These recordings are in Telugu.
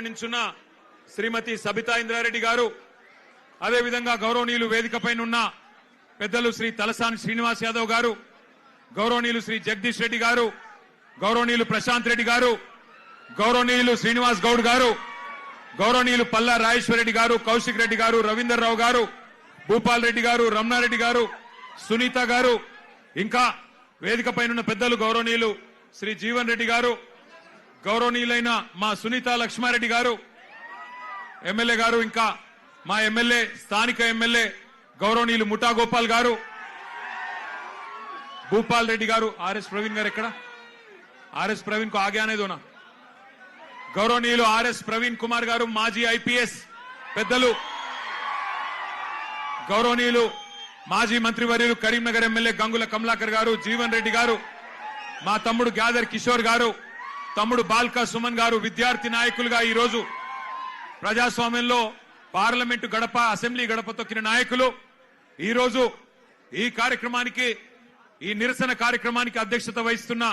నించున్న శ్రీమతి సబితా ఇంద్రారెడ్డి గారు, అదే విధంగా గౌరవనీయులు వేదికపైన ఉన్న పెద్దలు శ్రీ తలసాని శ్రీనివాస్ యాదవ్ గారు, గౌరవనీయులు శ్రీ జగదీష్ రెడ్డి గారు, గౌరవనీయులు ప్రశాంత్ రెడ్డి గారు, గౌరవనీయులు శ్రీనివాస్ గౌడ్ గారు, గౌరవనీయులు పల్లా రాజేశ్వర రెడ్డి గారు, కౌశిక్ రెడ్డి గారు, రవీందర్ రావు గారు, భూపాల్ రెడ్డి గారు, రమణారెడ్డి గారు, సునీత గారు, ఇంకా వేదికపైన ఉన్న పెద్దలు గౌరవనీయులు శ్రీ జీవన్ రెడ్డి గారు, గౌరవనీయులైన మా సునీత లక్ష్మారెడ్డి గారు ఎమ్మెల్యే గారు, ఇంకా మా ఎమ్మెల్యే స్థానిక ఎమ్మెల్యే గౌరవనీయులు ముఠా గోపాల్ గారు, భూపాల్ రెడ్డి గారు, ఆర్ఎస్ ప్రవీణ్ గారు ఎక్కడ? ఆర్ఎస్ ప్రవీణ్ को आगे आने दो ना. గౌరవనీయులు ఆర్ఎస్ ప్రవీణ్ కుమార్ గారు, మాజీ ఐపీఎస్ పెద్దలు, గౌరవనీయులు మాజీ మంత్రివర్యులు కరీంనగర్ ఎమ్మెల్యే గంగుల కమలాకర్ గారు, జీవన్ రెడ్డి గారు, మా తమ్ముడు గ్యాదర్ కిషోర్ గారు, తమ్ముడు బాల్కా సుమన్ గారు, విద్యార్థి నాయకులుగా ఈ రోజు ప్రజాస్వామ్యంలో పార్లమెంటు గడప, అసెంబ్లీ గడప తొక్కిన నాయకులు ఈ రోజు ఈ కార్యక్రమానికి, ఈ నిరసన కార్యక్రమానికి అధ్యక్షత వహిస్తున్న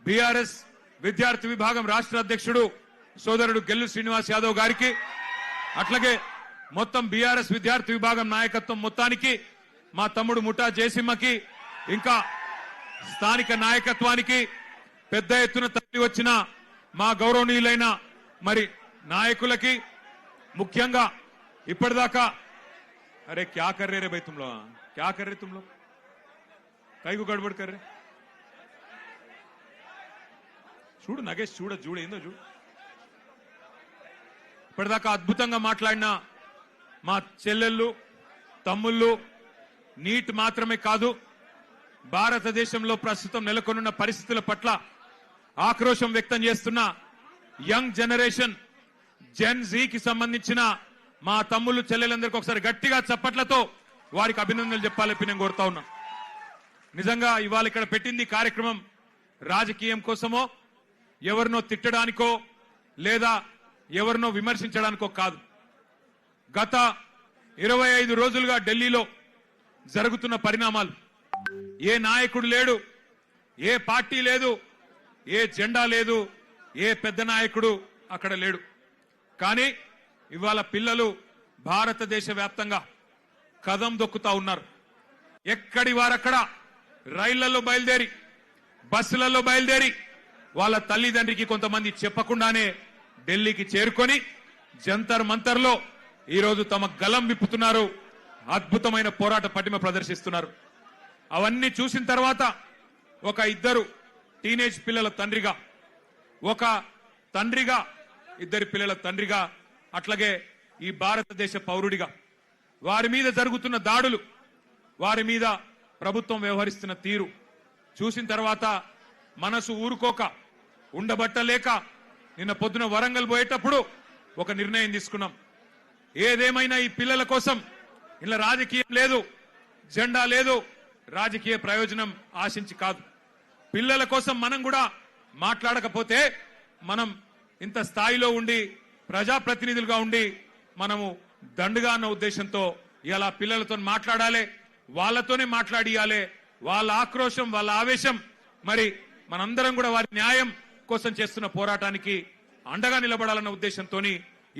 బీఆర్ఎస్ విద్యార్థి విభాగం రాష్ట్ర అధ్యక్షుడు సోదరుడు గెల్లు శ్రీనివాస్ యాదవ్ గారికి, అట్లాగే మొత్తం బీఆర్ఎస్ విద్యార్థి విభాగం నాయకత్వం మొత్తానికి, మా తమ్ముడు ముఠా జయసింహకి, ఇంకా స్థానిక నాయకత్వానికి, పెద్ద ఎత్తున తరలి వచ్చిన మా గౌరవనీయులైన మరి నాయకులకి, ముఖ్యంగా ఇప్పటిదాకా అరే క్యా కర్ రే భయ్ తుమ్ లోగ్, క్యా కర్ రే తుమ్ లోగ్, కైకు గడబడ్ కర్ రే, చూడు నగేష్, చూడు ఏందో చూడు. ఇప్పటిదాకా అద్భుతంగా మాట్లాడిన మా చెల్లెళ్ళు, తమ్ముళ్ళు, నీట్ మాత్రమే కాదు, భారతదేశంలో ప్రస్తుతం నెలకొన్న పరిస్థితుల పట్ల ఆక్రోశం వ్యక్తం చేస్తున్న యంగ్ జనరేషన్ జెన్ జీకి సంబంధించిన మా తమ్ముళ్ళు చెల్లెలందరికీ ఒకసారి గట్టిగా చప్పట్లతో వారికి అభినందనలు చెప్పాలని నేను కోరుతా ఉన్నా. నిజంగా ఇవాళ ఇక్కడ పెట్టింది కార్యక్రమం రాజకీయం కోసమో, ఎవరినో తిట్టడానికో లేదా ఎవరినో విమర్శించడానికో కాదు. గత 25 రోజులుగా ఢిల్లీలో జరుగుతున్న పరిణామాలు, ఏ నాయకుడు లేడు, ఏ పార్టీ లేదు, ఏ జెండా లేదు, ఏ పెద్ద నాయకుడు అక్కడ లేడు. కానీ ఇవాళ పిల్లలు భారతదేశ వ్యాప్తంగా కదం దొక్కుతా ఉన్నారు. ఎక్కడి వారక్కడ రైళ్లలో బయలుదేరి, బస్సులలో బయలుదేరి, వాళ్ళ తల్లిదండ్రికి కొంతమంది చెప్పకుండానే ఢిల్లీకి చేరుకొని జంతర్ మంతర్లో ఈరోజు తమ గలం విప్పుతున్నారు, అద్భుతమైన పోరాట పటిమ ప్రదర్శిస్తున్నారు. అవన్నీ చూసిన తర్వాత ఒక ఇద్దరు టీనేజ్ పిల్లల తండ్రిగా, ఒక తండ్రిగా, ఇద్దరి పిల్లల తండ్రిగా, అట్లాగే ఈ భారతదేశ పౌరుడిగా వారి మీద జరుగుతున్న దాడులు, వారి మీద ప్రభుత్వం వ్యవహరిస్తున్న తీరు చూసిన తర్వాత మనసు ఊరుకోక, ఉండబట్టలేక నిన్న పొద్దున వరంగల్ పోయేటప్పుడు ఒక నిర్ణయం తీసుకున్నాం. ఏదేమైనా ఈ పిల్లల కోసం ఇలా రాజకీయం లేదు, జెండా లేదు, రాజకీయ ప్రయోజనం ఆశించి కాదు, పిల్లల కోసం మనం కూడా మాట్లాడకపోతే మనం ఇంత స్థాయిలో ఉండి ప్రజాప్రతినిధులుగా ఉండి మనము దండుగా అన్న ఉద్దేశంతో ఇలా పిల్లలతో మాట్లాడాలి, వాళ్ళతోనే మాట్లాడియాలి. వాళ్ళ ఆక్రోశం, వాళ్ళ ఆవేశం, మరి మనందరం కూడా వారి న్యాయం కోసం చేస్తున్న పోరాటానికి అండగా నిలబడాలన్న ఉద్దేశంతో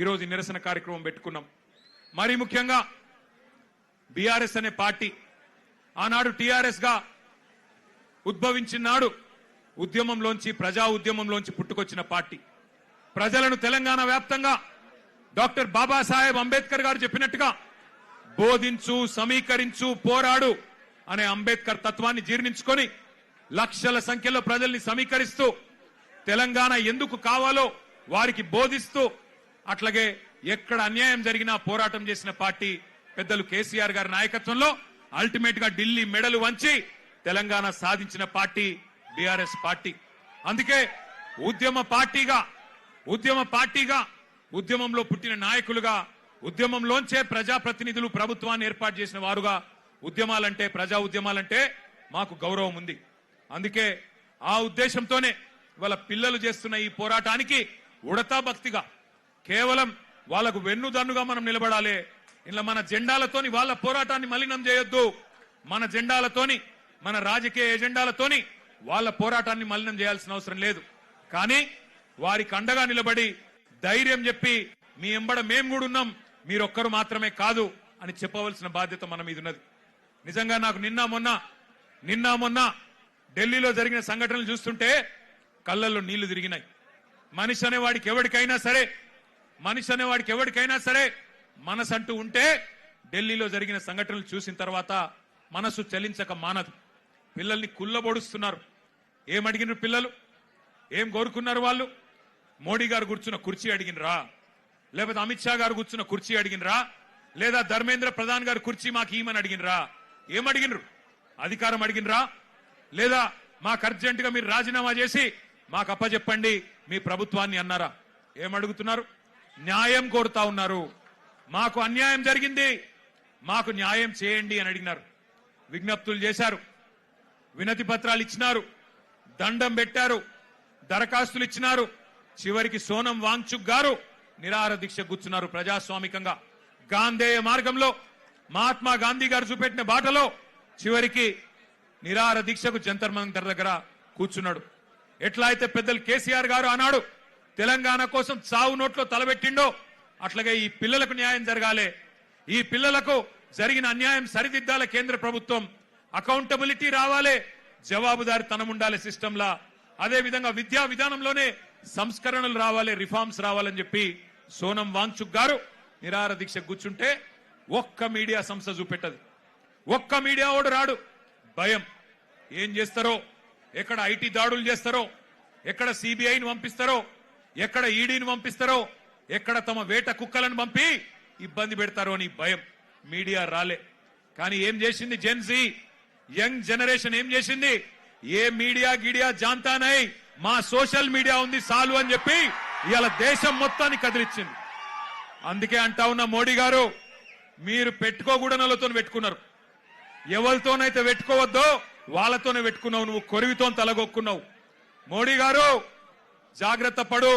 ఈరోజు నిరసన కార్యక్రమం పెట్టుకున్నాం. మరి ముఖ్యంగా బీఆర్ఎస్ అనే పార్టీ ఆనాడు టీఆర్ఎస్ గా ఉద్భవించినాడు, ఉద్యమంలోంచి, ప్రజా ఉద్యమంలోంచి పుట్టుకొచ్చిన పార్టీ. ప్రజలను తెలంగాణ వ్యాప్తంగా డాక్టర్ బాబాసాహెబ్ అంబేద్కర్ గారు చెప్పినట్టుగా బోధించు, సమీకరించు, పోరాడు అనే అంబేద్కర్ తత్వాన్ని జీర్ణించుకొని లక్షల సంఖ్యలో ప్రజల్ని సమీకరిస్తూ తెలంగాణ ఎందుకు కావాలో వారికి బోధిస్తూ, అట్లాగే ఎక్కడ అన్యాయం జరిగినా పోరాటం చేసిన పార్టీ పెద్దలు కేసీఆర్ గారి నాయకత్వంలో అల్టిమేట్ గా ఢిల్లీ మెడలు వంచి తెలంగాణ సాధించిన పార్టీ బీఆర్ఎస్ పార్టీ. అందుకే ఉద్యమ పార్టీగా ఉద్యమంలో పుట్టిన నాయకులుగా, ఉద్యమంలోంచే ప్రజాప్రతినిధులు ప్రభుత్వాన్ని ఏర్పాటు చేసిన వారుగా ఉద్యమాలంటే, ప్రజా ఉద్యమాలంటే మాకు గౌరవం ఉంది. అందుకే ఆ ఉద్దేశంతోనే వాళ్ళ పిల్లలు చేస్తున్న ఈ పోరాటానికి ఉడతా భక్తిగా, కేవలం వాళ్ళకు వెన్నుదన్నుగా మనం నిలబడాలి. ఇలా మన జెండాలతోని వాళ్ళ పోరాటాన్ని మలినం చేయొద్దు, మన జెండాలతోని, మన రాజకీయ ఎజెండాలతోని వాళ్ళ పోరాటాన్ని మలినం చేయాల్సిన అవసరం లేదు. కానీ వారికి అండగా నిలబడి ధైర్యం చెప్పి మీ ఎంబడ మేము కూడా ఉన్నాం, మీరొక్కరు మాత్రమే కాదు అని చెప్పవలసిన బాధ్యత మన మీద ఉన్నది. నిజంగా నాకు నిన్న మొన్న ఢిల్లీలో జరిగిన సంఘటనలు చూస్తుంటే కళ్ళల్లో నీళ్లు తిరిగినాయి. మనిషి అనేవాడికి ఎవరికైనా సరే మనసంటూ ఉంటే ఢిల్లీలో జరిగిన సంఘటనలు చూసిన తర్వాత మనసు చలించక మానదు. పిల్లల్ని కుల్లబొడుస్తున్నారు. ఏమడిగినారు పిల్లలు? ఏం కోరుకున్నారు వాళ్ళు? మోడీ గారు కూర్చున్న కుర్చీ అడిగినరా? లేకపోతే అమిత్ షా గారు కూర్చున్న కుర్చీ అడిగినరా? లేదా ధర్మేంద్ర ప్రధాన్ గారు కుర్చీ మాకు ఈమని అడిగినరా? ఏమడిగినరు? అధికారం అడిగినరా? లేదా మాకు అర్జెంట్ గా మీరు రాజీనామా చేసి మాకు అప్పచెప్పండి మీ ప్రభుత్వాన్ని అన్నారా? ఏమడుగుతున్నారు? న్యాయం కోరుతా ఉన్నారు. మాకు అన్యాయం జరిగింది, మాకు న్యాయం చేయండి అని అడిగినారు. విజ్ఞప్తులు చేశారు, వినతి పత్రాలు ఇచ్చినారు, దండం పెట్టారు, దరఖాస్తులు ఇచ్చినారు. చివరికి సోనం వాంగ్చుక్ గారు నిరాహార దీక్ష కూర్చున్నారు. ప్రజాస్వామికంగా గాంధేయ మార్గంలో మహాత్మా గాంధీ గారు చూపెట్టిన బాటలో చివరికి నిరాహార దీక్షకు జంతర్ మంతర్ దగ్గర కూర్చున్నాడు. ఎట్లా అయితే పెద్దలు కేసీఆర్ గారు ఆనాడు తెలంగాణ కోసం చావు నోట్లో తలబెట్టిండో అట్లాగే ఈ పిల్లలకు న్యాయం జరగాలి, ఈ పిల్లలకు జరిగిన అన్యాయం సరిదిద్దాల కేంద్ర ప్రభుత్వం, అకౌంటబిలిటీ రావాలి, జవాబుదారితనం ఉండాలి సిస్టంలా. అదే విధంగా విద్యా విధానంలోనే సంస్కరణలు రావాలి, రిఫార్మ్స్ రావాలని చెప్పి సోనం వాంగ్చుక్ గారు నిరాహార దీక్ష కూర్చుంటే ఒక్క మీడియా సంస్థ చూపెట్టదు, ఒక్క మీడియా ఓడు రాడు. భయం. ఏం చేస్తారో, ఎక్కడ ఐటీ దాడులు చేస్తారో, ఎక్కడ సిబిఐని పంపిస్తారో, ఎక్కడ ఈడీని పంపిస్తారో, ఎక్కడ తమ వేట కుక్కలను పంపి ఇబ్బంది పెడతారో అని భయం. మీడియా రాలే. కానీ ఏం చేసింది జెన్జీ, యంగ్ జనరేషన్ ఏం చేసింది? ఏ మీడియా గిడియా జాంతానై, మా సోషల్ మీడియా ఉంది చాలు అని చెప్పి ఇవాళ దేశం మొత్తాన్ని కదిలిచ్చింది. అందుకే అంటా ఉన్న మోడీ గారు, మీరు పెట్టుకోకూడనలతో పెట్టుకున్నారు. ఎవరితోనైతే పెట్టుకోవద్దో వాళ్ళతోనే పెట్టుకున్నావు. నువ్వు కొరివితో తలగొక్కున్నావు. మోడీ గారు జాగ్రత్త పడు.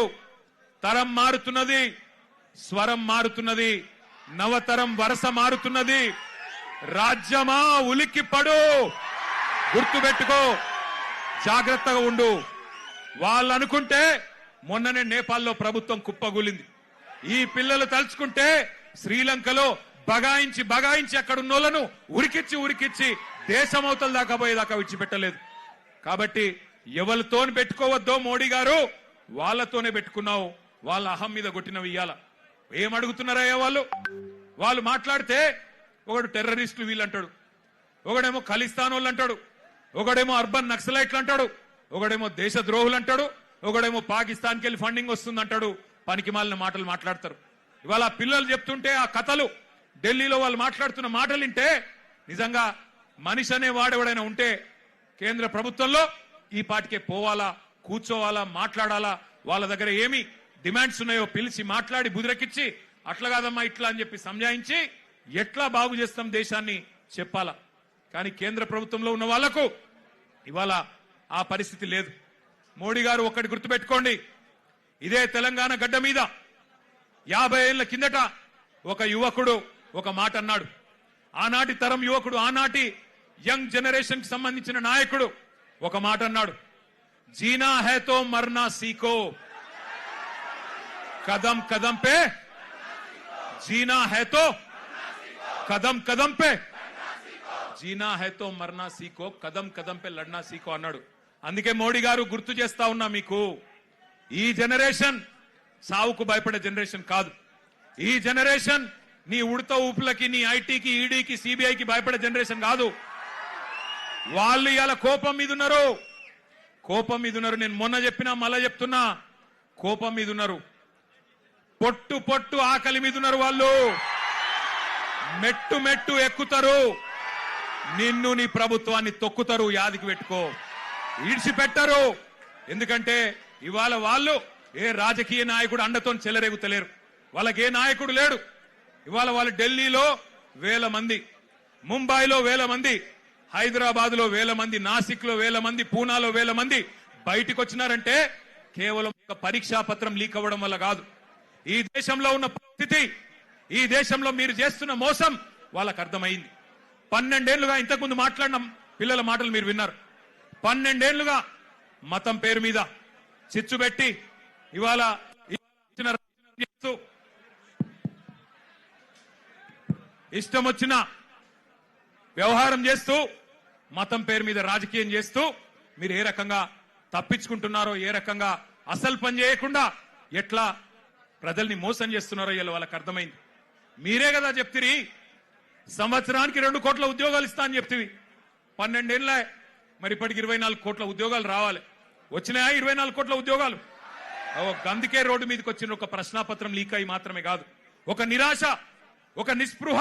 తరం మారుతున్నది, స్వరం మారుతున్నది, నవతరం వరస మారుతున్నది. రాజ్యమా ఉలిక్కి పడు, గుర్తుపెట్టుకో, జాగ్రత్తగా ఉండు. వాళ్ళు అనుకుంటే మొన్ననే నేపాల్లో ప్రభుత్వం కుప్పగూలింది. ఈ పిల్లలు తలుచుకుంటే శ్రీలంకలో బగాయించి అక్కడున్నోళ్లను ఉరికిచ్చి దేశమవతల దాకా పోయేదాకా విడిచిపెట్టలేదు. కాబట్టి ఎవరితోని పెట్టుకోవద్దో మోడీ గారు, వాళ్ళతోనే పెట్టుకున్నావు. వాళ్ళ అహం మీద కొట్టినవి ఇయ్యాల. ఏమడుగుతున్నారయ్యా వాళ్ళు మాట్లాడితే ఒకడు టెర్రరిస్టులు వీళ్ళు అంటాడు, ఒకడేమో ఖలిస్తాన్ వాళ్ళు అంటాడు, ఒకడేమో అర్బన్ నక్సలైట్లు అంటాడు, ఒకడేమో దేశద్రోహులు అంటాడు, ఒకడేమో పాకిస్తాన్కి వెళ్ళి ఫండింగ్ వస్తుందంటాడు. పనికి మాలిన మాటలు మాట్లాడతారు. ఇవాళ పిల్లలు చెప్తుంటే ఆ కథలు, ఢిల్లీలో వాళ్ళు మాట్లాడుతున్న మాటలు వింటే నిజంగా మనిషి అనే వాడెవడైనా ఉంటే కేంద్ర ప్రభుత్వంలో ఈ పాటికే పోవాలా, కూర్చోవాలా, మాట్లాడాలా. వాళ్ళ దగ్గర ఏమి డిమాండ్స్ ఉన్నాయో పిలిచి మాట్లాడి బుదిరెక్కిచ్చి అట్లా కాదమ్మా ఇట్లా అని చెప్పి సంజాయించి ఎట్లా బాగు చేస్తాం దేశాన్ని చెప్పాలా. కానీ కేంద్ర ప్రభుత్వంలో ఉన్న వాళ్లకు ఇవాళ ఆ పరిస్థితి లేదు. మోడీ గారు ఒక్కటి గుర్తుపెట్టుకోండి, ఇదే తెలంగాణ గడ్డ మీద 50 ఏళ్ల కిందట ఒక యువకుడు ఒక మాట అన్నాడు. ఆనాటి తరం యువకుడు, ఆనాటి యంగ్ జనరేషన్ కి సంబంధించిన నాయకుడు ఒక మాట అన్నాడు, జీనా హై తో మర్నా సీఖో, కదం కదం పే జీనా హై తో కదం కదం పే జీనా హై తో మర్నా సీఖో, కదం కదం పే లడ్నా సీఖో అన్నాడు. అందుకే మోడీ గారు గుర్తు చేస్తా ఉన్నా మీకు, ఈ జనరేషన్ సావుకు భయపడే జనరేషన్ కాదు. ఈ జనరేషన్ నీ ఉడత ఊపులకి, నీ ఐటీకి, ఈడీకి, సిబిఐకి భయపడే జనరేషన్ కాదు. వాళ్ళు ఇవాళ కోపం మీద ఉన్నారు. నేను మొన్న చెప్పినా మళ్ళా చెప్తున్నా, కోపం మీద ఉన్నారు. పొట్టు ఆకలి మీద ఉన్నారు. వాళ్ళు మెట్టు ఎక్కుతారు, నిన్ను నీ ప్రభుత్వాన్ని తొక్కుతారు. యాదికి పెట్టుకో, ఈడ్చిపెట్టరు. ఎందుకంటే ఇవాళ వాళ్ళు ఏ రాజకీయ నాయకుడు అండతో చెలరేగుతలేరు. వాళ్ళకి ఏ నాయకుడు లేడు. ఇవాళ వాళ్ళు ఢిల్లీలో 1000 మంది, ముంబైలో 1000 మంది, హైదరాబాద్ లో 1000 మంది, నాసిక్ లో 1000 మంది, పూనాలో 1000 మంది బయటికి వచ్చినారంటే కేవలం ఒక పరీక్షా పత్రం లీక్ అవ్వడం వల్ల కాదు. ఈ దేశంలో ఉన్న పరిస్థితి, ఈ దేశంలో మీరు చేస్తున్న మోసం వాళ్ళకు అర్థమైంది. 12 ఏళ్లుగా ఇంతకుముందు మాట్లాడిన పిల్లల మాటలు మీరు విన్నారు. 12 ఏళ్లుగా మతం పేరు మీద చిచ్చు పెట్టి ఇవాళ ఇష్టం వచ్చిన వ్యవహారం చేస్తూ మతం పేరు మీద రాజకీయం చేస్తూ మీరు ఏ రకంగా తప్పించుకుంటున్నారో, ఏ రకంగా అసలు పని చేయకుండా ఎట్లా ప్రజల్ని మోసం చేస్తున్నారో ఇలా వాళ్ళకి అర్థమైంది. మీరే కదా చెప్తిరి సంవత్సరానికి 2 కోట్ల ఉద్యోగాలు ఇస్తా అని చెప్తివి. 12 ఏళ్ళ మరి ఇప్పటికి 24 కోట్ల ఉద్యోగాలు రావాలి. వచ్చినాయా 24 కోట్ల ఉద్యోగాలు? అందుకే రోడ్డు మీదకి వచ్చిన ఒక ప్రశ్నాపత్రం లీక్ అయి మాత్రమే కాదు, ఒక నిరాశ, ఒక నిస్పృహ.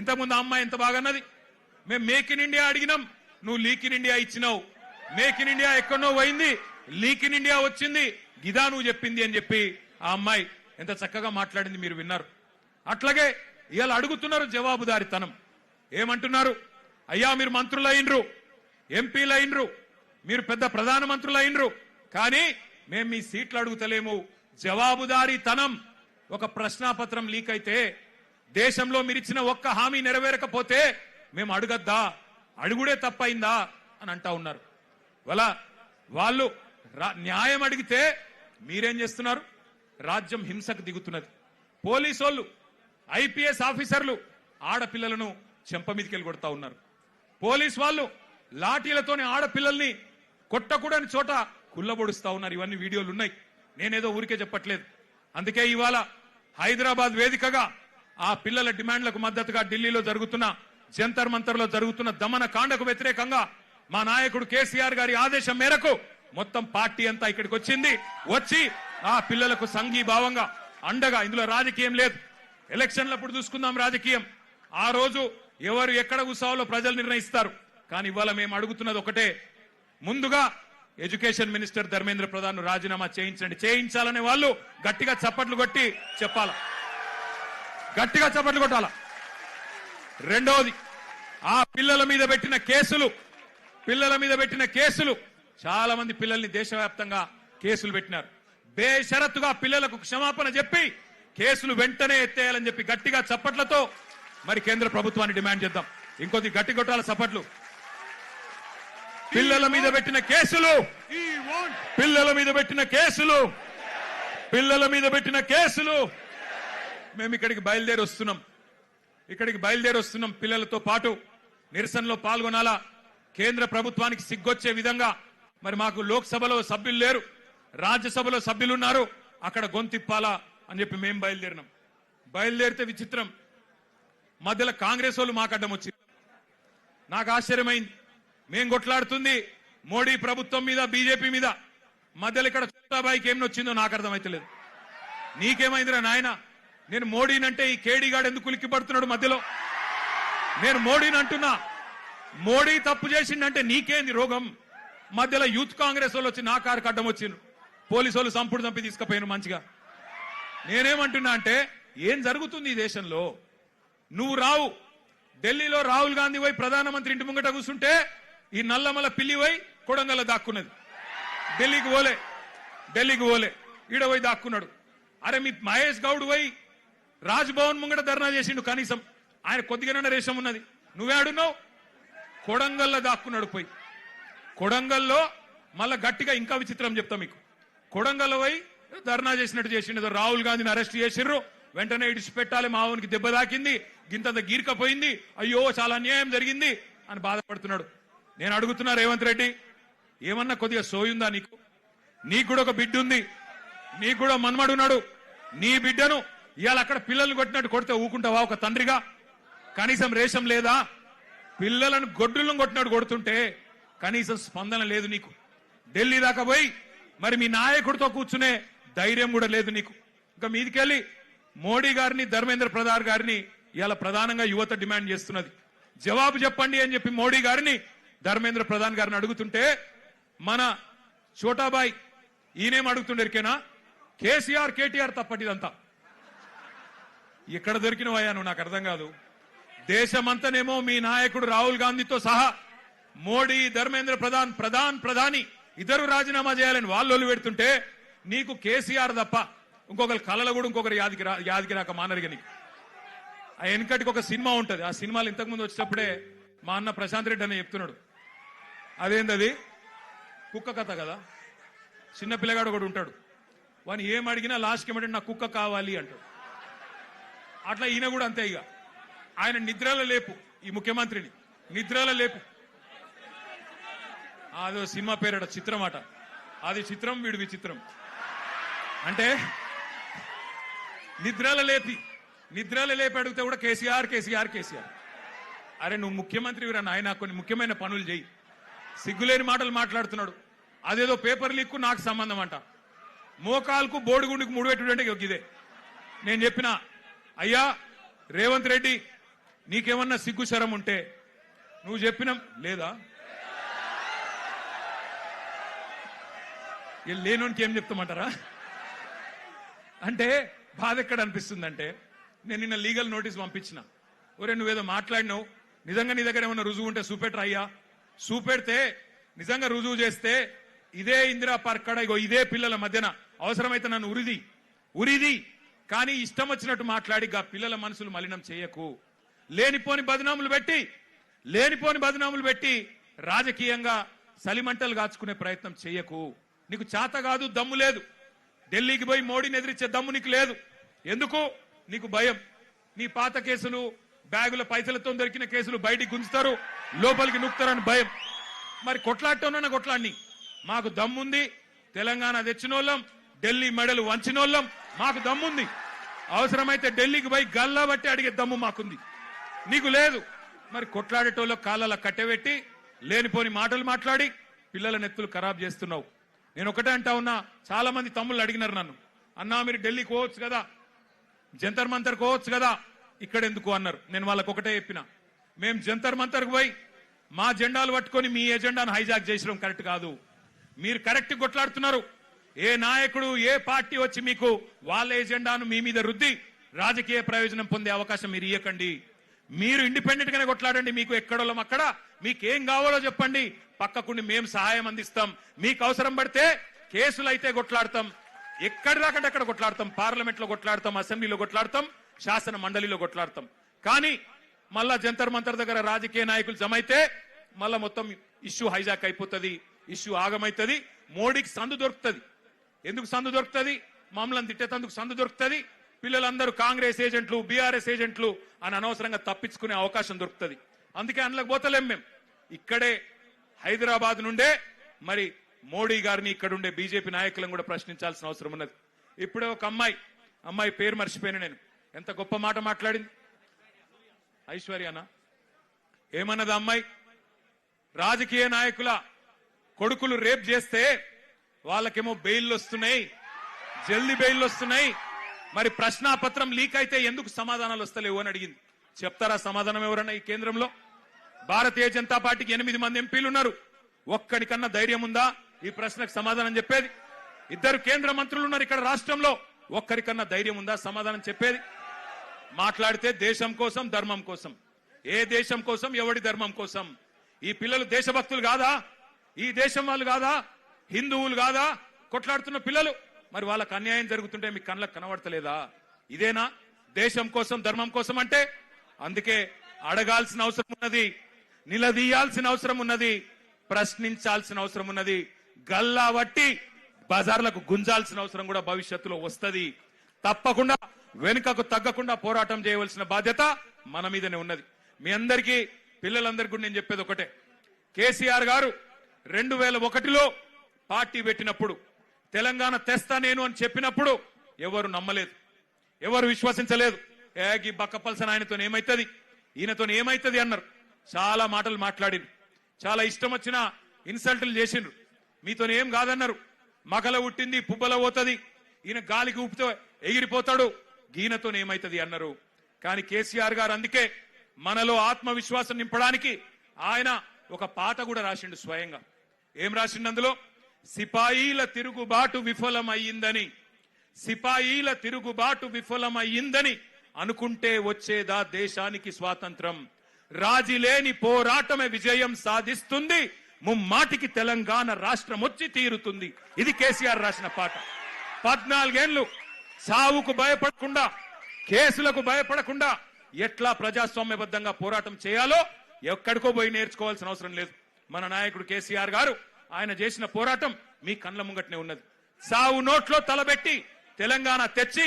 ఇంతకుముందు అమ్మాయి ఎంత బాగన్నది, మేము మేక్ ఇన్ ఇండియా అడిగినాం, నువ్వు లీక్ ఇన్ ఇండియా ఇచ్చినావు. మేక్ ఇన్ ఇండియా ఎక్కడో పోయింది, లీక్ ఇన్ ఇండియా వచ్చింది, గిదా నువ్వు చెప్పింది అని చెప్పి ఆ అమ్మాయి ఎంత చక్కగా మాట్లాడింది మీరు విన్నారు. అట్లాగే ఇవాళ అడుగుతున్నారు జవాబుదారితనం. ఏమంటున్నారు? అయ్యా మీరు మంత్రులు అయినరు, ఎంపీలు అయినరు, మీరు పెద్ద ప్రధానమంత్రులు అయినరు, కానీ మేము మీ సీట్లు అడుగుతలేము. జవాబుదారీతనం. ఒక ప్రశ్నాపత్రం లీక్ అయితే దేశంలో మీరిచ్చిన ఒక్క హామీ నెరవేరకపోతే మేము అడగద్దా, అడుగుడే తప్పైందా అని అంటా ఉన్నారు. వాళ్ళు న్యాయం అడిగితే మీరేం చేస్తున్నారు? రాజ్యం హింసకు దిగుతున్నది. పోలీసోళ్ళు, ఐపీఎస్ ఆఫీసర్లు ఆడపిల్లలను చెంప మీదకెళ్ళి కొడతా ఉన్నారు. పోలీస్ వాళ్ళు లాఠీలతోని ఆడపిల్లల్ని కొట్టకూడని చోట కుల్లబొడుస్తా ఉన్నారు. ఇవన్నీ వీడియోలు ఉన్నాయి, నేనేదో ఊరికే చెప్పట్లేదు. అందుకే ఇవాళ హైదరాబాద్ వేదికగా ఆ పిల్లల డిమాండ్లకు మద్దతుగా ఢిల్లీలో జరుగుతున్న జంతర్ మంతర్లో జరుగుతున్న దమన కాండకు వ్యతిరేకంగా మా నాయకుడు కేసీఆర్ గారి ఆదేశం మేరకు మొత్తం పార్టీ అంతా ఇక్కడికి వచ్చింది. వచ్చి ఆ పిల్లలకు సంఘీభావంగా అండగా, ఇందులో రాజకీయం లేదు, ఎలక్షన్లప్పుడు చూసుకుందాం రాజకీయం, ఆ రోజు ఎవరు ఎక్కడ కూర్చోవాలో ప్రజలు నిర్ణయిస్తారు. కానీ ఇవాళ మేము అడుగుతున్నది ఒకటే, ముందుగా ఎడ్యుకేషన్ మినిస్టర్ ధర్మేంద్ర ప్రధాన్ రాజీనామా చేయించండి. చేయించాలనే వాళ్ళు గట్టిగా చప్పట్లు కొట్టి చెప్పాలా, గట్టిగా చప్పట్లు కొట్టాలా. రెండవది, ఆ పిల్లల మీద పెట్టిన కేసులు చాలా మంది పిల్లల్ని దేశవ్యాప్తంగా కేసులు పెట్టినారు. బేషరతుగా పిల్లలకు క్షమాపణ చెప్పి కేసులు వెంటనే ఎత్తేయాలని చెప్పి గట్టిగా చప్పట్లతో మరి కేంద్ర ప్రభుత్వాన్ని డిమాండ్ చేద్దాం. ఇంకొద్ది గట్టి కొట్టాల చప్పట్లు. పిల్లల మీద పెట్టిన కేసులు మేము ఇక్కడికి బయలుదేరి వస్తున్నాం. పిల్లలతో పాటు నిరసనలో పాల్గొనాలా. కేంద్ర ప్రభుత్వానికి సిగ్గొచ్చే విధంగా మరి మాకు లోక్సభలో సభ్యులు లేరు, రాజ్యసభలో సభ్యులున్నారు, అక్కడ గొంతిప్పాలా అని చెప్పి మేము బయలుదేరితే విచిత్రం, మధ్యలో కాంగ్రెస్ వాళ్ళు మాకు అడ్డం వచ్చింది. నాకు ఆశ్చర్యమైంది. మేం కొట్లాడుతుంది మోడీ ప్రభుత్వం మీద, బీజేపీ మీద, మధ్యలో ఇక్కడ చోటాబాయికి ఏమి వచ్చిందో నాకు అర్థమైతలేదు. నీకేమైందిరా నాయన? నేను మోడీనంటే ఈ కేడీగాడు ఎందుకు ఉలిక్కి పడుతున్నాడు మధ్యలో? నేను మోడీని అంటున్నా, మోడీ తప్పు చేసిందంటే నీకేంది రోగం? మధ్యలో యూత్ కాంగ్రెస్ వాళ్ళు వచ్చి నా కారుకు అడ్డం వచ్చిండ్రు, పోలీసు వాళ్ళు సంపుడు చంపి తీసుకుపోయాను మంచిగా. నేనేమంటున్నా అంటే, ఏం జరుగుతుంది ఈ దేశంలో? నువ్వు రావు, ఢిల్లీలో రాహుల్ గాంధీ పోయి ప్రధానమంత్రి ఇంటి ముంగట కూర్చుంటే ఈ నల్లమల పిల్లి పోయి కొడంగల్లో దాక్కున్నది. ఢిల్లీకి పోలే ఈడ పోయి దాక్కున్నాడు. అరే మీ మహేష్ గౌడ్ పోయి రాజ్భవన్ ముంగట ధర్నా చేసిండు, కనీసం ఆయన కొద్దిగానే రేషం ఉన్నది. నువ్వే ఆడున్నావు, కొడంగల్లో దాక్కున్నాడు. పోయి కొడంగల్లో మళ్ళా గట్టిగా ఇంకా విచిత్రం చెప్తా మీకు. కొడంగల్లో పోయి ధర్నా చేసినట్టు చేసిండు. రాహుల్ గాంధీని అరెస్ట్ చేసిర్రు, వెంటనే ఇడిచిపెట్టాలి, మావునికి దెబ్బ తాకింది, గింతంత గీర్కపోయింది, అయ్యో చాలా అన్యాయం జరిగింది అని బాధపడుతున్నాడు. నేను అడుగుతున్నా రేవంత్ రెడ్డి, ఏమన్నా కొద్దిగా సోయుందా నీకు? నీకు కూడా ఒక బిడ్డ ఉంది, నీకు కూడా మన్మడున్నాడు. నీ బిడ్డను ఇవాళ అక్కడ పిల్లల్ని కొట్టినట్టు కొడితే ఊకుంటావా ఒక తండ్రిగా? కనీసం రేషం లేదా? పిల్లలను గొడ్డులను కొట్టినట్టు కొడుతుంటే కనీసం స్పందన లేదు నీకు. ఢిల్లీ దాకా పోయి మరి మీ నాయకుడితో కూర్చునే ధైర్యం కూడా లేదు నీకు. ఇంకా మీదికెళ్ళి మోడీ గారిని, ధర్మేంద్ర ప్రధాన్ గారిని ఇవాళ ప్రధానంగా యువత డిమాండ్ చేస్తున్నది. జవాబు చెప్పండి అని చెప్పి మోడీ గారిని, ధర్మేంద్ర ప్రధాన్ గారిని అడుగుతుంటే మన చోటాబాయ్ ఈయనేం అడుగుతుండేరికేనా? కేసీఆర్ కేటీఆర్ తప్పటిదంతా ఎక్కడ దొరికినవయ్యా నువ్వు? నాకు అర్థం కాదు. దేశమంతనేమో మీ నాయకుడు రాహుల్ గాంధీతో సహా మోడీ, ధర్మేంద్ర ప్రధాని ఇద్దరు రాజీనామా చేయాలని వాళ్ళు పెడుతుంటే నీకు కేసీఆర్ తప్ప ఇంకొకరు కళలు కూడా ఇంకొకరు యాదికి రాక మానరిగా నీకు. ఆ వెనకటికి ఒక సినిమా ఉంటది, ఆ సినిమాలు ఇంతకుముందు వచ్చేటప్పుడే మా అన్న ప్రశాంత్ రెడ్డి అని చెప్తున్నాడు. అదేంటది? కుక్క కథ కదా. చిన్న పిల్లగాడు ఒకడు ఉంటాడు, వాని ఏం అడిగినా లాస్ట్కి ఏమంటే నాకు కుక్క కావాలి అంటాడు. అట్లా ఈయన కూడా అంతే. ఇక ఆయన నిద్రలో లేపు, ఈ ముఖ్యమంత్రిని నిద్రలో లేపు. అదో సినిమా పేరట చిత్రం అట, అది చిత్రం వీడు విచిత్రం. అంటే నిద్రలో లేపి అడిగితే కూడా కేసీఆర్ కేసీఆర్ కేసీఆర్. అరే నువ్వు ముఖ్యమంత్రి వీరా నాయన, కొన్ని ముఖ్యమైన పనులు చేయి. సిగ్గులేని మాటలు మాట్లాడుతున్నాడు. అదేదో పేపర్ లీక్కు నాకు సంబంధం అంట. మోకాల్కు బోడిగుండుకు ముడిపెట్టుడంటే ఇదే. నేను చెప్పిన అయ్యా రేవంత్ రెడ్డి నీకేమన్నా సిగ్గు శరం ఉంటే నువ్వు చెప్పినాం లేదా? లేనోనికి ఏం చెప్తామంటారా? అంటే బాధ ఎక్కడ అనిపిస్తుందంటే, నేను నిన్న లీగల్ నోటీస్ పంపించిన. ఒరే నువ్వేదో మాట్లాడినావు, నిజంగా నీ దగ్గర ఏమన్నా రుజువు ఉంటే చూపెట్టరా అయ్యా. చూపెడితే నిజంగా రుజువు చేస్తే ఇదే ఇందిరా పార్క్ కాడ ఇగో ఇదే పిల్లల మధ్యన అవసరమైతే నన్ను ఉరిది కానీ ఇష్టం వచ్చినట్టు మాట్లాడి గా పిల్లల మనసులు మలినం చేయకు. లేనిపోని బదనాములు పెట్టి రాజకీయంగా సలిమంటలు కాచుకునే ప్రయత్నం చేయకు. నీకు చేత కాదు, దమ్ము లేదు. ఢిల్లీకి పోయి మోడీని ఎదిరించే దమ్ము నీకు లేదు. ఎందుకు? నీకు భయం. నీ పాత కేసులు, బ్యాగుల పైసలతో దొరికిన కేసులు బయటికి గుంజుతారు, లోపలికి నూకుతారని భయం. మరి కొట్లాడటం కొట్లాడిని. మాకు దమ్ముంది, తెలంగాణ తెచ్చినోళ్ళం, ఢిల్లీ మెడలు వంచినోళ్ళం, మాకు దమ్ముంది. అవసరమైతే ఢిల్లీకి పోయి గల్లా బట్టి అడిగే దమ్ము మాకుంది, నీకు లేదు. మరి కొట్లాడేటోళ్ళు కాళ్ళ కట్టెబెట్టి లేనిపోని మాటలు మాట్లాడి పిల్లల నెత్తులు ఖరాబ్ చేస్తున్నావు. నేను ఒకటే అంటా ఉన్నా, చాలా మంది తమ్ముళ్ళు అడిగినారు నన్ను, అన్నా మీరు ఢిల్లీకి పోవచ్చు కదా, జంతర్ మంతర్ పోవచ్చు కదా, ఇక్కడ ఎందుకు అన్నారు. నేను వాళ్ళకు ఒకటే చెప్పిన, మేము జంతర్ మంతర్కు పోయి మా జెండాలు పట్టుకొని మీ ఎజెండాను హైజాక్ చేసడం కరెక్ట్ కాదు. మీరు కరెక్ట్ కొట్లాడుతున్నారు. ఏ నాయకుడు ఏ పార్టీ వచ్చి మీకు వాళ్ళ ఎజెండాను మీ మీద రుద్ది రాజకీయ ప్రయోజనం పొందే అవకాశం మీరు ఇవ్వకండి. మీరు ఇండిపెండెంట్ గానే కొట్లాడండి. మీకు ఎక్కడోళ్ళం అక్కడ, మీకేం కావాలో చెప్పండి, పక్కకుండి మేము సహాయం అందిస్తాం. మీకు అవసరం పడితే కేసులు అయితే కొట్లాడతాం, ఎక్కడిదాకంటే అక్కడ కొట్లాడతాం, పార్లమెంట్ లో కొట్లాడతాం, అసెంబ్లీలో కొట్లాడతాం, శాసన మండలిలో కొట్లాడతాం. కానీ మళ్ళా జంతర్ మంతర్ దగ్గర రాజకీయ నాయకులు జమైతే మళ్ళా మొత్తం ఇష్యూ హైజాక్ అయిపోతుంది, ఇష్యూ ఆగమైతుంది, మోడీకి సందు దొరుకుతుంది. ఎందుకు సందు దొరుకుతుంది? మమ్మల్ని తిట్టేందుకు సందు దొరుకుతుంది. పిల్లలందరూ కాంగ్రెస్ ఏజెంట్లు, బీఆర్ఎస్ ఏజెంట్లు అని అనవసరంగా తప్పించుకునే అవకాశం దొరుకుతుంది. అందుకే అందులోకి పోతలేం. మేము ఇక్కడే హైదరాబాద్ నుండే మరి మోడీ గారిని ఇక్కడుండే బీజేపీ నాయకులను కూడా ప్రశ్నించాల్సిన అవసరం ఉన్నది. ఇప్పుడే ఒక అమ్మాయి పేరు మర్చిపోయిన నేను, ఎంత గొప్ప మాట మాట్లాడింది. ఐశ్వర్యనా ఏమన్నది అమ్మాయి? రాజకీయ నాయకుల కొడుకులు రేప్ చేస్తే వాళ్ళకేమో బెయిల్ వస్తున్నాయి, జల్దీ బెయిల్ వస్తున్నాయి, మరి ప్రశ్నాపత్రం లీక్ అయితే ఎందుకు సమాధానాలు వస్తలేవు అని అడిగింది. చెప్తారా సమాధానం ఎవరన్నా? ఈ కేంద్రంలో భారతీయ జనతా పార్టీకి 8 మంది ఎంపీలు ఉన్నారు. ఒక్కడికన్నా ధైర్యం ఉందా ఈ ప్రశ్నకు సమాధానం చెప్పేది? 2 కేంద్ర మంత్రులు ఉన్నారు ఇక్కడ రాష్ట్రంలో, ఒక్కరికన్నా ధైర్యం ఉందా సమాధానం చెప్పేది? మాట్లాడితే దేశం కోసం, ధర్మం కోసం. ఏ దేశం కోసం, ఎవడి ధర్మం కోసం? ఈ పిల్లలు దేశభక్తులు కాదా? ఈ దేశం వాళ్ళు కాదా? హిందువులు కాదా కొట్లాడుతున్న పిల్లలు? మరి వాళ్ళకు అన్యాయం జరుగుతుంటే మీకు కళ్ళకు కనబడతలేదా? ఇదేనా దేశం కోసం, ధర్మం కోసం అంటే? అందుకే అడగాల్సిన అవసరం ఉన్నది, నిలదీయాల్సిన అవసరం ఉన్నది, ప్రశ్నించాల్సిన అవసరం ఉన్నది, గల్లా వట్టి బజార్లకు గుంజాల్సిన అవసరం కూడా భవిష్యత్తులో వస్తుంది. తప్పకుండా వెనుకకు తగ్గకుండా పోరాటం చేయవలసిన బాధ్యత మన మీదనే ఉన్నది. మీ అందరికీ, పిల్లలందరికీ నేను చెప్పేది ఒకటే, కేసీఆర్ గారు 2001లో పార్టీ పెట్టినప్పుడు తెలంగాణ తెస్తా నేను అని చెప్పినప్పుడు ఎవరు నమ్మలేదు, ఎవరు విశ్వసించలేదు. ఏగి బక్కపల్సన్ ఆయనతో ఏమైతుంది, ఈయనతో ఏమైతుంది అన్నారు. చాలా మాటలు మాట్లాడిరు, చాలా ఇష్టం వచ్చిన ఇన్సల్టులు చేసిండ్రు. మీతో ఏం కాదన్నారు. మగల ఉట్టింది పుబ్బల పోతుంది, ఈయన గాలికి ఊపితే ఎగిరిపోతాడు, ఈయనతో ఏమైతుంది అన్నారు. కానీ కేసీఆర్ గారు అందుకే మనలో ఆత్మవిశ్వాసం నింపడానికి ఆయన ఒక పాట కూడా రాసిండు స్వయంగా. ఏం రాసిండు అందులో? సిపాయిల తిరుగుబాటు విఫలమయ్యిందని, సిపాయిల తిరుగుబాటు విఫలమయ్యిందని అనుకుంటే వచ్చేదా దేశానికి స్వాతంత్రం? రాజీలేని పోరాటమే విజయం సాధిస్తుంది, ముమ్మాటికి తెలంగాణ రాష్ట్రం వచ్చి తీరుతుంది. ఇది కేసీఆర్ రాసిన పాట. 14 ఏళ్లు సావుకు భయపడకుండా, కేసులకు భయపడకుండా ఎట్లా ప్రజాస్వామ్యబద్ధంగా పోరాటం చేయాలో ఎక్కడికో పోయి నేర్చుకోవాల్సిన అవసరం లేదు. మన నాయకుడు కేసీఆర్ గారు ఆయన చేసిన పోరాటం మీ కళ్ళ ముంగట్నే ఉన్నది. సావు నోట్లో తలబెట్టి తెలంగాణ తెచ్చి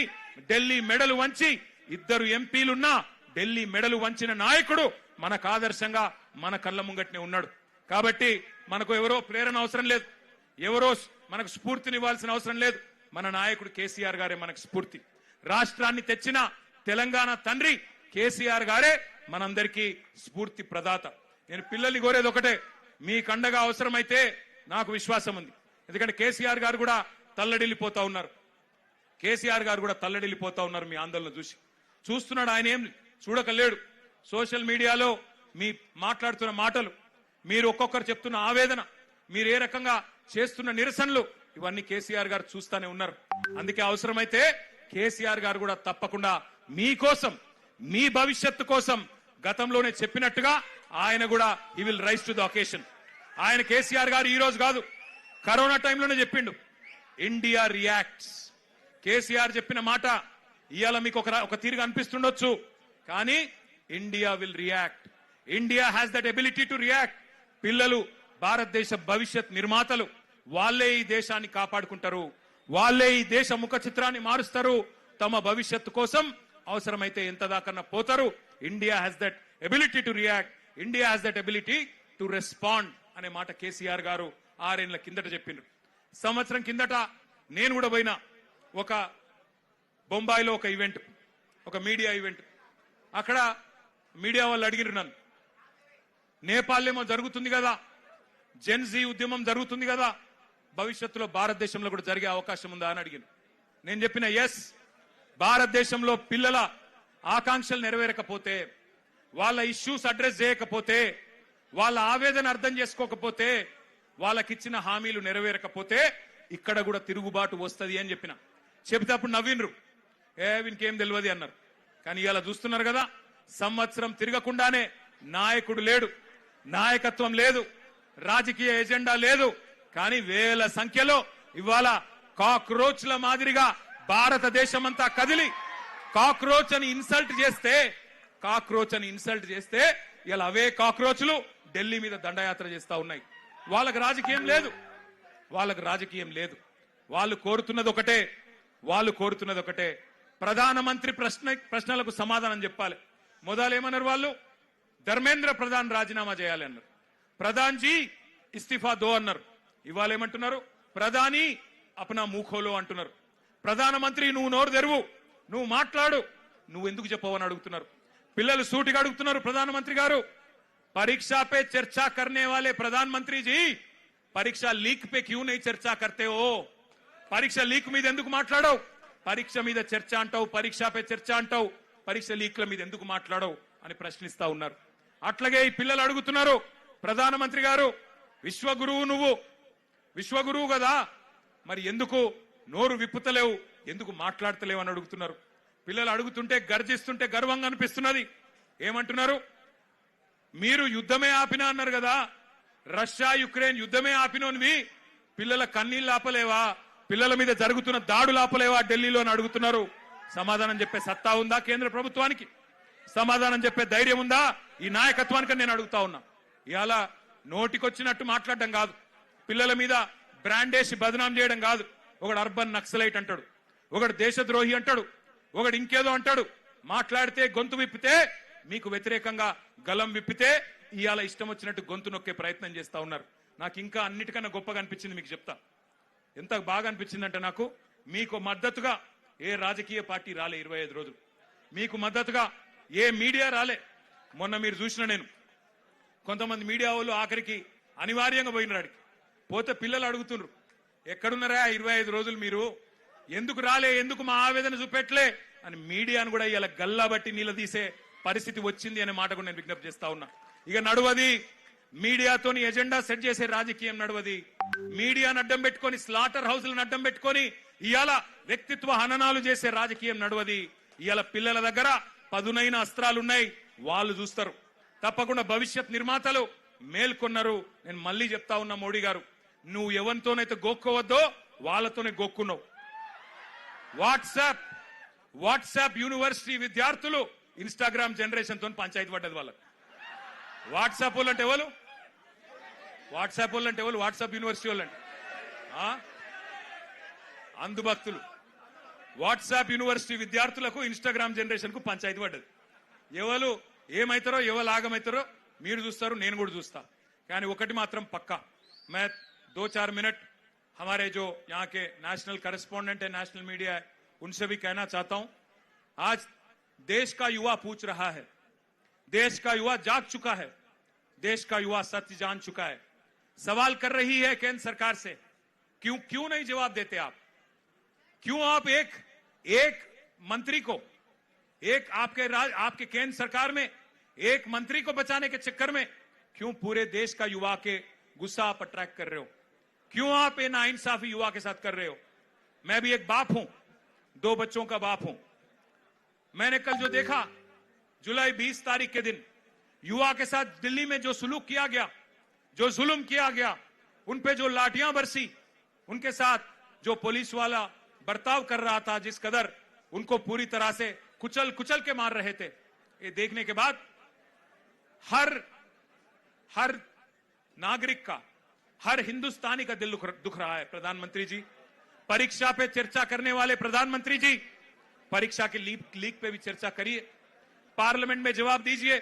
ఢిల్లీ మెడలు వంచి 2 ఎంపీలున్నా ఢిల్లీ మెడలు వంచిన నాయకుడు మనకు ఆదర్శంగా మన కళ్ళ ముంగట్నే ఉన్నాడు. కాబట్టి మనకు ఎవరో ప్రేరణ అవసరం లేదు, ఎవరో మనకు స్ఫూర్తినివ్వాల్సిన అవసరం లేదు. మన నాయకుడు కేసీఆర్ గారే మనకు స్ఫూర్తి. రాష్ట్రాన్ని తెచ్చిన తెలంగాణ తండ్రి కేసీఆర్ గారే మనందరికీ స్ఫూర్తి ప్రదాత. నేను పిల్లల్ని కోరేది ఒకటే, మీ కండగా అవసరమైతే నాకు విశ్వాసం ఉంది. ఎందుకంటే కేసీఆర్ గారు కూడా తల్లడిల్లిపోతా ఉన్నారు. కేసీఆర్ గారు కూడా తల్లడిల్లిపోతా ఉన్నారు మీ ఆందోళన చూస్తున్నాడు. ఆయన ఏం చూడకలేడు. సోషల్ మీడియాలో మీ మాట్లాడుతున్న మాటలు, మీరు ఒక్కొక్కరు చెప్తున్న ఆవేదన, మీరు ఏ రకంగా చేస్తున్న నిరసనలు, ఇవన్నీ కేసీఆర్ గారు చూస్తూనే ఉన్నారు. అందుకే అవసరమైతే కేసీఆర్ గారు కూడా తప్పకుండా మీకోసం, మీ భవిష్యత్తు కోసం గతంలోనే చెప్పినట్టుగా ఆయన కూడా he will rise to the occasion. ఆయన కేసీఆర్ గారు ఈ రోజు కాదు, కరోనా టైంలోనే చెప్పిండు, ఇండియా రియాక్ట్స్. కేసీఆర్ చెప్పిన మాట ఇవాళ మీకు ఒక తీరుగా అనిపిస్తుండొచ్చు, కానీ India will react. India has that ability to react. పిల్లలు భారతదేశ భవిష్యత్ నిర్మాతలు, వాళ్ళే ఈ దేశాన్ని కాపాడుకుంటారు, వాళ్ళే ఈ దేశ ముఖ చిత్రాన్ని మారుస్తారు. తమ భవిష్యత్తు కోసం అవసరమైతే ఎంత దాకన్నా పోతారు. India has that ability to react, India has that ability to respond అనే మాట కేసీఆర్ గారు 6 ఏళ్ల కిందట చెప్పిండ్రు. సంవత్సరం కిందట నేను కూడా పోయినా ఒక బొంబాయిలో ఒక ఈవెంట్, ఒక మీడియా ఈవెంట్. అక్కడ మీడియా వాళ్ళు అడిగిరు నన్ను, నేపాల్ ఏమో జరుగుతుంది కదా, జెన్జీ ఉద్యమం జరుగుతుంది కదా, భవిష్యత్తులో భారతదేశంలో కూడా జరిగే అవకాశం ఉందా అని అడిగాను. నేను చెప్పిన ఎస్, భారతదేశంలో పిల్లల ఆకాంక్షలు నెరవేరకపోతే, వాళ్ళ ఇష్యూస్ అడ్రస్ చేయకపోతే, వాళ్ళ ఆవేదన అర్థం చేసుకోకపోతే, వాళ్ళకిచ్చిన హామీలు నెరవేరకపోతే ఇక్కడ కూడా తిరుగుబాటు వస్తుంది అని చెప్పిన. చెబితే అప్పుడు నవ్విండ్రు, వీనికేం తెలియదు అన్నారు. కానీ ఇవాళ చూస్తున్నారు కదా, సంవత్సరం తిరగకుండానే నాయకుడు లేడు, నాయకత్వం లేదు, రాజకీయ ఎజెండా లేదు. కానీ వేల సంఖ్యలో ఇవాళ కాక్రోచ్ల మాదిరిగా భారతదేశమంతా కదిలి కాక్రోచ్ అని ఇన్సల్ట్ చేస్తే ఇలా అవే కాక్రోచ్లు ఢిల్లీ మీద దండయాత్ర చేస్తా ఉన్నాయి. వాళ్ళకి రాజకీయం లేదు, వాళ్ళు కోరుతున్నది ఒకటే, ప్రధానమంత్రి ప్రశ్నలకు సమాధానం చెప్పాలి. మొదలేమన్నారు వాళ్ళు, ధర్మేంద్ర ప్రధాన్ రాజీనామా చేయాలి అన్నారు, ప్రధాన్ జీ ఇస్తిఫా దో అన్నారు. ఇవాళ ఏమంటున్నారు, ప్రధాని అప్నా మూఖోలో అంటున్నారు. ప్రధానమంత్రి నువ్వు నోరు తెరువు, నువ్వు మాట్లాడు, నువ్వు ఎందుకు చెప్పవని అడుగుతున్నారు. పిల్లలు సూటిగా అడుగుతున్నారు, ప్రధానమంత్రి గారు परीक्षा पे चर्चा करने वाले प्रधानमंत्री जी परीक्षा लीक पे क्यों नहीं चर्चा करते हो? परीक्षा लीक మీద ఎందుకు మాట్లాడవు? పరీక్ష మీద చర్చ అంటావు, పరీక్ష పే చర్చ అంటావు, పరీక్ష లీక్ల మీద ఎందుకు మాట్లాడవు అని ప్రశ్నిస్తా ఉన్నారు. అట్లాగే ఈ పిల్లలు అడుగుతున్నారు, ప్రధానమంత్రి గారు విశ్వగురువు, నువ్వు విశ్వగురువు కదా, మరి ఎందుకు నోరు విప్పుతలేవు, ఎందుకు మాట్లాడతలేవు అని అడుగుతున్నారు. పిల్లలు అడుగుతుంటే గర్జిస్తుంటే గర్వంగా అనిపిస్తున్నది. ఏమంటున్నారు, మీరు యుద్ధమే ఆపినా అన్నారు కదా, రష్యా యుక్రెయిన్ యుద్ధమే ఆపినోనివి పిల్లల కన్నీళ్ళు ఆపలేవా, పిల్లల మీద జరుగుతున్న దాడులు ఆపలేవా ఢిల్లీలో అని అడుగుతున్నారు. సమాధానం చెప్పే సత్తా ఉందా కేంద్ర ప్రభుత్వానికి? సమాధానం చెప్పే ధైర్యం ఉందా ఈ నాయకత్వానికి నేను అడుగుతా ఉన్నా. ఇవాళ నోటికొచ్చినట్టు మాట్లాడడం కాదు, పిల్లల మీద బ్రాండేసి బదనాం చేయడం కాదు. ఒకడు అర్బన్ నక్సలైట్ అంటాడు, ఒకడు దేశద్రోహి అంటాడు, ఒకడు ఇంకేదో అంటాడు. మాట్లాడితే గొంతు విప్పితే, మీకు వ్యతిరేకంగా గలం విప్పితే ఇవాళ ఇష్టం వచ్చినట్టు గొంతు నొక్కే ప్రయత్నం చేస్తా ఉన్నారు. నాకు ఇంకా అన్నిటికన్నా గొప్పగా అనిపించింది, మీకు చెప్తా. ఎంత బాగా అనిపించిందంటే, నాకు మీకు మద్దతుగా ఏ రాజకీయ పార్టీ రాలే 25 రోజులు, మీకు మద్దతుగా ఏ మీడియా రాలే. మొన్న మీరు చూసిన, నేను కొంతమంది మీడియా వాళ్ళు ఆఖరికి అనివార్యంగా పోయినరాడికి పోతే పిల్లలు అడుగుతున్నారు, ఎక్కడున్నారా 25 రోజులు మీరు, ఎందుకు రాలే, ఎందుకు మా ఆవేదన చూపెట్లే అని మీడియాను కూడా ఇలా గల్లా బట్టి నిలదీసే పరిస్థితి వచ్చింది అనే మాట కూడా నేను విజ్ఞప్తి చేస్తా ఉన్నా. ఇక నడవది మీడియాతోని ఎజెండా సెట్ చేసే రాజకీయం నడవది. మీడియాను అడ్డం పెట్టుకొని, స్లాటర్ హౌస్లను అడ్డం పెట్టుకొని ఇవాళ వ్యక్తిత్వ హననాలు చేసే రాజకీయం నడవది. ఇవాళ పిల్లల దగ్గర పదునైన అస్త్రాలున్నాయి, వాళ్ళు చూస్తారు. తప్పకుండా భవిష్యత్ నిర్మాతలు మేల్కొన్నారు. నేను మళ్ళీ చెప్తా ఉన్నా, మోడీ గారు నువ్వు ఎవరితోనైతే గోక్కోవద్దో వాళ్ళతోనే గోక్కున్నావు. వాట్సాప్ యూనివర్సిటీ విద్యార్థులు ఇన్స్టాగ్రామ్ జనరేషన్ తో పంచాయతీ పడ్డది వాళ్ళకి. వాట్సాప్ వాళ్ళు అంటే ఎవరు? వాట్సాప్ యూనివర్సిటీ వాళ్ళు అంటే అందుభక్తులు. వాట్సాప్ యూనివర్సిటీ విద్యార్థులకు ఇన్స్టాగ్రామ్ జనరేషన్ కు పంచాయతీ పడ్డది. ఎవరు ఏమైతారో ఎవరు ఆగమైతారో మీరు చూస్తారు, నేను కూడా చూస్తా. కానీ ఒకటి మాత్రం పక్కా, मैं 2-4 मिनट हमारे जो यहाँ के नेशनल करेस्पॉन्डेंट है, नेशनल मीडिया है, उनसे भी कहना चाहता हूं. आज देश का युवा पूछ रहा है, देश का युवा जाग चुका है, देश का युवा सत्य जान चुका है. सवाल कर रही है केंद्र सरकार से, क्यों नहीं जवाब देते आप? क्यों आप एक मंत्री को, एक आपके केंद्र सरकार में एक मंत्री को बचाने के चक्कर में क्यों पूरे देश का युवा के गुस्सा आप अट्रैक्ट कर रहे हो? क्यों आप ये नाइंसाफी युवा के साथ कर रहे हो? मैं भी एक बाप हूं, 2 बच्चों का बाप हूं. मैंने कल जो देखा, जुलाई 20 तारीख के दिन युवा के साथ दिल्ली में जो सुलूक किया गया, जो जुल्म किया गया, उन पे जो लाठियां बरसी, उनके साथ जो पुलिस वाला बर्ताव कर रहा था, जिस कदर उनको पूरी तरह से कुचल के मार रहे थे, ये देखने के बाद हर नागरिक का, हर हिंदुस्तानी का दिल दुख रहा है. प्रधानमंत्री जी, परीक्षा पे चर्चा करने वाले प्रधानमंत्री जी, परीक्षा के लीक पे भी चर्चा करिए, पार्लियामेंट में जवाब दीजिए,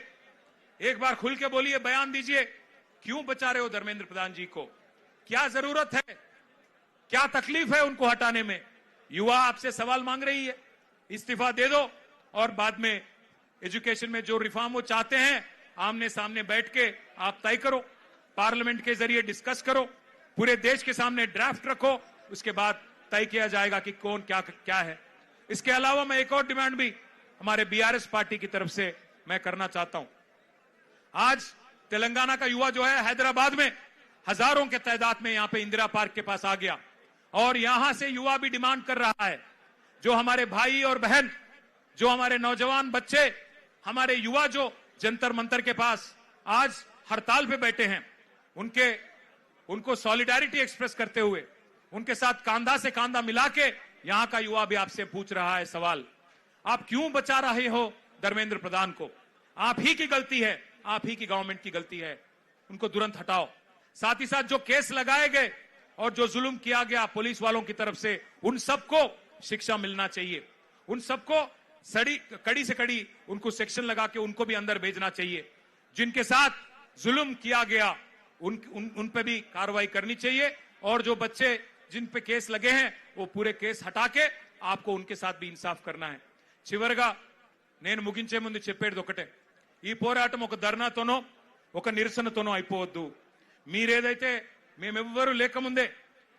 एक बार खुल के बोलिए, बयान दीजिए. क्यों बचा रहे हो धर्मेंद्र प्रधान जी को? क्या जरूरत है, क्या तकलीफ है उनको हटाने में? युवा आपसे सवाल मांग रही है, इस्तीफा दे दो और बाद में एजुकेशन में जो रिफॉर्म वो चाहते हैं आमने सामने बैठ के आप तय करो, पार्लियामेंट के जरिए डिस्कस करो, पूरे देश के सामने ड्राफ्ट रखो, उसके बाद तय किया जाएगा कि कौन क्या है. इसके अलावा मैं एक और डिमांड भी हमारे बीआरएस पार्टी की तरफ से मैं करना चाहता हूं. आज तेलंगाना का युवा जो है हैदराबाद में हजारों के तादाद में यहां पे इंदिरा पार्क के पास आ गया और यहां से युवा भी डिमांड कर रहा है, जो हमारे भाई और बहन, जो हमारे नौजवान बच्चे, हमारे युवा जो जंतर मंतर के पास आज हड़ताल पे बैठे हैं, उनको सॉलिडारिटी एक्सप्रेस करते हुए उनके साथ कांधा से कांधा मिला के यहां का युवा भी आपसे पूछ रहा है सवाल, आप क्यों बचा रहे हो धर्मेंद्र प्रधान को? आप ही की गलती है, आप ही की गवर्नमेंट की गलती है, उनको तुरंत हटाओ. साथ ही साथ जो केस लगाए गए और जो जुल्म किया गया पुलिस वालों की तरफ से, उन सबको शिक्षा मिलना चाहिए, उन सबको कड़ी से कड़ी उनको सेक्शन लगा के उनको भी अंदर भेजना चाहिए. जिनके साथ जुल्म किया गया उन पे भी कार्रवाई करनी चाहिए और जो बच्चे जिन पे केस लगे हैं वो पूरे केस हटा के आपको उनके साथ भी इंसाफ करना है. చివరగా నేను ముగించే ముందు చెప్పేది ఒకటే, ఈ పోరాటం ఒక ధర్నాతోనో ఒక నిరసనతోనో అయిపోవద్దు. మీరేదైతే మేమెవ్వరూ లేకముందే,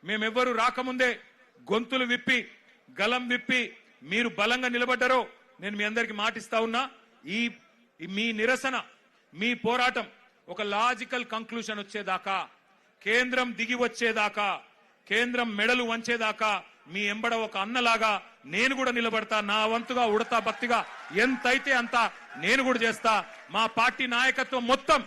మేమెవ్వరూ రాకముందే గొంతులు విప్పి గలం విప్పి మీరు బలంగా నిలబడ్డారో నేను మీ అందరికీ మాటిస్తా ఉన్నా, మీ నిరసన, మీ పోరాటం ఒక లాజికల్ కంక్లూషన్ వచ్చేదాకా, కేంద్రం దిగి వచ్చేదాకా, కేంద్రం మెడలు వంచేదాకా మీ ఎంబడ ఒక అన్నలాగా నేను కూడా నిలబడతా. నా వంతుగా ఉడతా భక్తిగా ఎంతైతే అంత నేను కూడా చేస్తా. మా పార్టీ నాయకత్వం మొత్తం